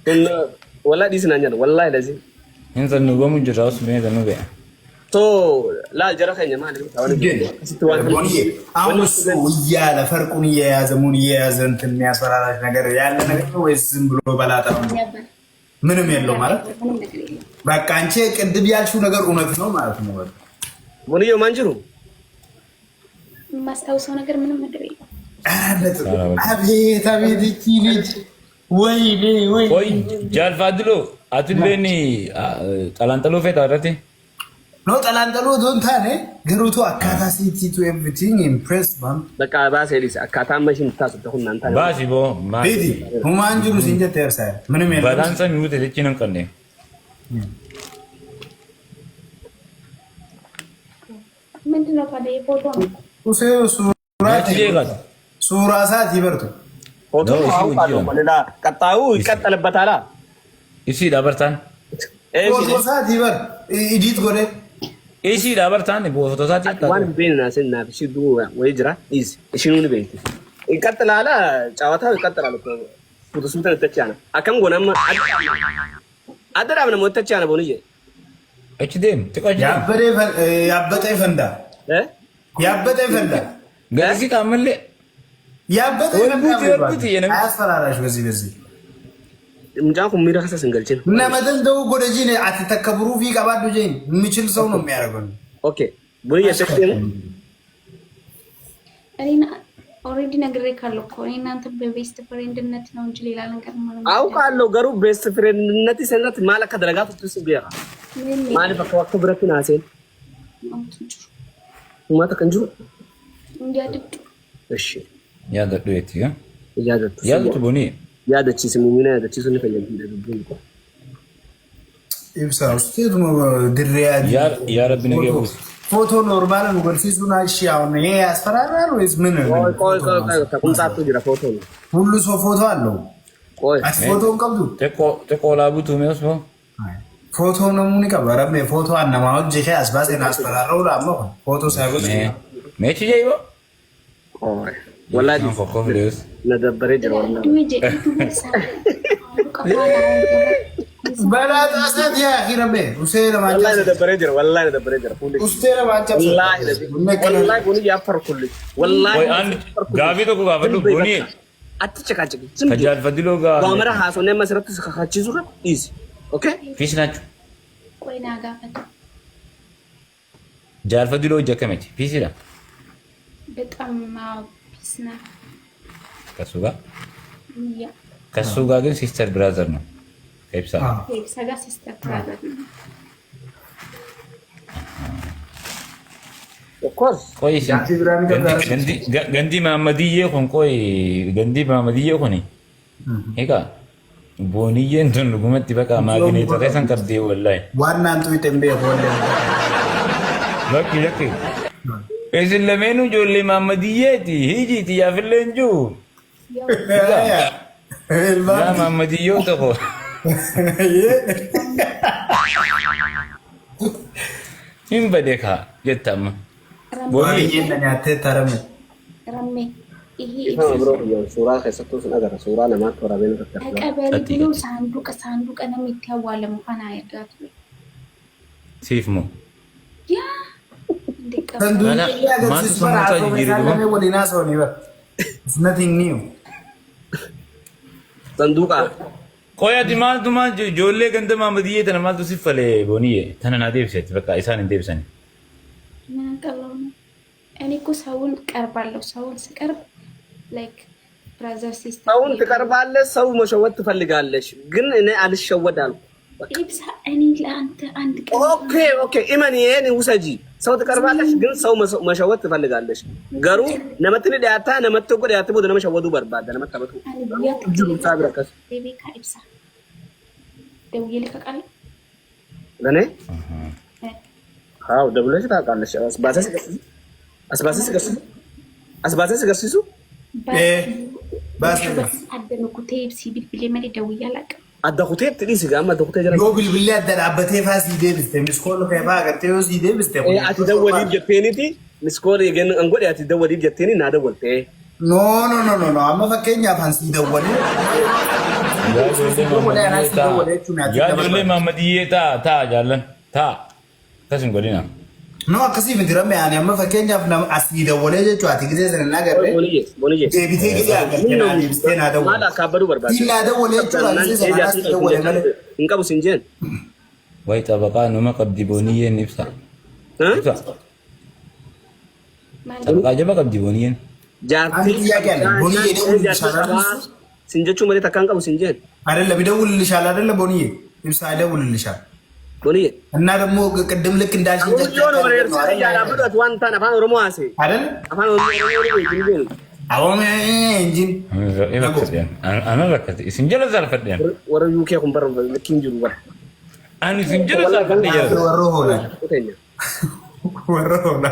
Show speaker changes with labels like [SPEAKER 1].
[SPEAKER 1] كل ولا دي سنانيا والله لازم
[SPEAKER 2] انت نقوم نجراس مين نقول
[SPEAKER 1] تو لا جرى خير ما عليك
[SPEAKER 3] አሁን እሱ እያለ ፈርቁን እየያዘ ሙን እየያዘ እንትን የሚያስፈራራሽ ነገር ያለ ነገር ነው ወይስ ዝም ብሎ በላጣ ምንም የለው ማለት በቃ አንቺ ቅድም ያልሽው ነገር እውነት ነው ማለት ነው ወደ
[SPEAKER 1] ሙኒዮ ማንጅሩ
[SPEAKER 4] ማስታውሰው ነገር ምንም ነገር የለም
[SPEAKER 3] አቤት አቤት እቺ ልጅ ወይ
[SPEAKER 2] ጃልፋድሎ አትሌኒ ጠላንጠሎ ፈታ አረቴ
[SPEAKER 3] no talantalo don't tane ግሩቱ አካታ ሲቲ ቱ ኤቭሪቲንግ ኢምፕሬስ ባም
[SPEAKER 1] በቃ ባሴሊስ አካታ ማሽን ታስደሁና አንተ
[SPEAKER 2] ባሲ ቦ
[SPEAKER 3] ቤዲ ሁማንጁሩ ሲንጀ ተርሳ ምንም የለም
[SPEAKER 2] ባላንሰ ሚውት ለቺነን ቀነ
[SPEAKER 4] ምንድነው ታዲያ ፎቶ
[SPEAKER 3] ሱራ ሳት ይበርቱ
[SPEAKER 1] ፎቶ አውቃለሁ ወለላ ቀጣዩ ይቀጥልበታል
[SPEAKER 2] እሺ ዳበርታን
[SPEAKER 3] ፎቶ ሳት ይበር ኢዲት ጎደ
[SPEAKER 2] እሺ ዳበርታን ፎቶ ሳት
[SPEAKER 1] ዋን ቤና ሰና ፍሽዱ ወይጅራ ኢዝ እሺኑን ቤት ይቀጥላል ጫዋታው ይቀጥላል ፎቶ ሱተ ተቻና አከም ጎናማ አደራም ነው ተቻና ቦንዬ
[SPEAKER 2] እችዴም ተቆጃ
[SPEAKER 3] ያበጠ ይፈንዳ
[SPEAKER 2] ገዚ ካመለ
[SPEAKER 3] ያበጠ ይፈንዳ አያስፈራራሽ በዚህ
[SPEAKER 1] ምንጫኩ ሚራከሰ ስንገልጭን
[SPEAKER 3] እና መደን ደው ጎደጂኔ አትተከብሩ ፊ ቀባዱ ጀኝ የሚችል ሰው ነው የሚያደርገው
[SPEAKER 1] ኦኬ ቦንዬ ተከቴ
[SPEAKER 4] እኔና ኦሬዲ ነግሬ ካለው እኮ እናንተ በቤስት ፍሬንድነት ነው እንጂ ሌላ ነገር ማለት
[SPEAKER 1] አውቃለሁ ገሩ ቤስት ፍሬንድነት ይሰነት ማለከ ደረጋት ትስ ቢራ ማለት በቃ ክብረቱን አሴን ማታ ከንጁ
[SPEAKER 4] እንዲያድግ
[SPEAKER 1] እሺ
[SPEAKER 2] ያደዱ የትያ
[SPEAKER 1] ያደዱ
[SPEAKER 2] ቦኒ
[SPEAKER 1] ያደቺ ስሙሚና ያደቺ ሱን ፈየን እንደዱብኝ
[SPEAKER 3] ኢብሳ ውስጥ ነው ድሪያ
[SPEAKER 2] ያ ረብ ነገው
[SPEAKER 3] ፎቶ ኖርማል ነው ወልሲሱና እሺ አሁን ይሄ ያስፈራራል ወይስ ምን
[SPEAKER 1] ቆይ ተቁንጣቱ ጅራ ፎቶ ነው
[SPEAKER 3] ሁሉ ሰው ፎቶ አለው
[SPEAKER 1] ቆይ
[SPEAKER 3] ፎቶን ቀብዱ
[SPEAKER 2] ተቆላቡቱ መስሎ
[SPEAKER 3] ፎቶ ነው ሙኒ ቀበረም ፎቶ አነማው ጀካ አስባሴን አስፈራራው ላሞ ፎቶ ሳይወስ
[SPEAKER 2] መቼ ጀይቦ
[SPEAKER 1] ቆይ ወላሂ
[SPEAKER 2] ኮኮፍሌስ
[SPEAKER 1] ነደበረ ጅራ
[SPEAKER 3] በላት አሰት ያ ኺረቤ ኡሴራ ማንቻ
[SPEAKER 1] والله ندبر جرا
[SPEAKER 3] ኡስቴራ ማንቻ
[SPEAKER 1] والله ቦኒ ያፈርኩል والله
[SPEAKER 2] ወይ አንድ ጋቢ ተቆ ጋፈሉ ቦኒ
[SPEAKER 1] አትጨቃጨቂ
[SPEAKER 2] ከጃል ፈድሎ ጋር
[SPEAKER 1] ባመራ ሀሶነ መስረት ከካቺ ዙራ ኢዚ ኦኬ
[SPEAKER 2] ፊሽ ናችሁ
[SPEAKER 4] ቆይ ናጋፈት
[SPEAKER 2] ጃል ፈድሎ ጀከመች ፊሽ ይላ
[SPEAKER 4] በጣም ፒስና
[SPEAKER 2] ከሱ ጋር ግን ሲስተር ብራዘር ነው ከይብሳ
[SPEAKER 4] ጋር ሲስተር ብራዘር ነው
[SPEAKER 1] ኦኮርስ
[SPEAKER 2] ቆይ ገንዲ ማመዲዬ ኮን ቆይ ገንዲ ማመዲዬ ኮኒ ሄጋ ቦኒዬ እንትን ጉመት በቃ ማግኔት ተሰን ቀርዴ ወላይ
[SPEAKER 3] ዋና አንቱ ይተምበ ሆለ
[SPEAKER 2] ለኪ እዚህ ለሜኑ ጆሌ ማመዲዬቲ ሂጂቲ ያፍለንጁ ያ ማመዲዬ ተቆ ይም በደካ ጀታማ
[SPEAKER 3] ቦኒ የነኛተ ተረም
[SPEAKER 4] ረሜ ይሄ
[SPEAKER 1] ብሮ ሱራ ከሰጡ ነገር ሱራ ለማት ወራበን ተከታተለ
[SPEAKER 4] ተቀበሉ ሳንዱቅ ነው የሚታዋለ እንኳን አይጋት
[SPEAKER 2] ሲፍሞ
[SPEAKER 4] ያ እንደቀበሉ
[SPEAKER 3] ሰንዱቅ ያገስ ስፈራ ነው ወሊና ሰው ነው it's nothing new
[SPEAKER 1] ሰንዱቃ
[SPEAKER 2] ቆያቲ ማልቱማ ጆሌ ገንደማ መዲዬ ተነማልቱ ሲፈለ ቦኒዬ ተነና ዴብሰት በቃ ኢሳን እንደብሰን
[SPEAKER 4] ምን ቀበሉ እኔ እኮ ሰውን ቀርባለሁ ሰውን ስቀርብ ላይክ ብራዘር ሲስተር
[SPEAKER 1] ሰውን ትቀርባለህ ሰው መሸወት ትፈልጋለሽ ግን እኔ አልሸወድ አልኩ
[SPEAKER 4] ኢብሳ እኔ ለአንተ አንድ ቀን
[SPEAKER 1] ኦኬ ኢማን ይሄን ውሰጂ ሰው ትቀርባለሽ ግን ሰው መሸወት ትፈልጋለሽ ገሩ ነመትኒ ዳታ ነመተጎ ዳታ ቦደ ነመሸወዱ በርባደ ነመተበቱ ታብረከስ
[SPEAKER 4] ቤቢካ ኢብሳ ደውዬ ልከቃለ
[SPEAKER 1] ለኔ አው ደብለሽ ታውቃለሽ አስባሰስ ገስሱ
[SPEAKER 3] ባስ
[SPEAKER 4] አደነኩ ቴፕሲ ቢልቢሌ መሪ ደውዬ አላውቅም
[SPEAKER 1] አዳኩቴት ትዲስ ጋማ አዳኩቴ ጀራ
[SPEAKER 3] ዮ ቢልቢሌ አደራበቴ ፋሲ ዴብስ ተምስኮል ከባ ገርቴዮ ሲ ዴብስ ተሞ
[SPEAKER 1] አትደወሊ ጀቴኒቲ ምስኮል የገን አንጎዲ አትደወሊ ጀቴኒ ናደወልቴ
[SPEAKER 3] ኖ አማ ፈከኛ ፋንሲ ደወሊ
[SPEAKER 2] Ijoollee Maammadiyee ta'a jaallan ta'a. Akkasuma godina.
[SPEAKER 3] No, akkasii miti ramme ani amma fakkeenyaaf nama asii dawwalee jechuudha ati gisee sana naa garree. Deebitee gisee agartee naa deebistee naa dawwalee.
[SPEAKER 1] Maal akka abbaduu barbaade?
[SPEAKER 3] Siin naa dawwalee jechuudha gisee sana asii dawwalee malee.
[SPEAKER 1] Hin qabu siin jeen.
[SPEAKER 2] Wayi xabaqaa numa qabdi booniyyeen ibsa. Ibsa. Xabaqaa jaba qabdi booniyyeen.
[SPEAKER 3] Jaartii booniyyee dawwallishaa
[SPEAKER 1] siin jechuu malee takkaan qabu siin jeen.
[SPEAKER 3] አይደለም ይደውልልሻል አይደለ ቦኒዬ ይብሳ ይደውልልሻል
[SPEAKER 1] ቦኒዬ
[SPEAKER 3] እና ደግሞ ቅድም ልክ እንዳልሽ
[SPEAKER 1] አፋን ኦሮሞ አሴ
[SPEAKER 3] አይደል
[SPEAKER 1] አፋን ኦሮሞ
[SPEAKER 3] አሁን እንጂ
[SPEAKER 2] አና ለከት ሲንጀለ ዘርፈደን
[SPEAKER 1] ወረ ዩኬ ኩምበር ልኪን ጅሩ ወረ
[SPEAKER 2] አኒ ሲንጀለ ዘርፈደን
[SPEAKER 3] ወሮ ሆነ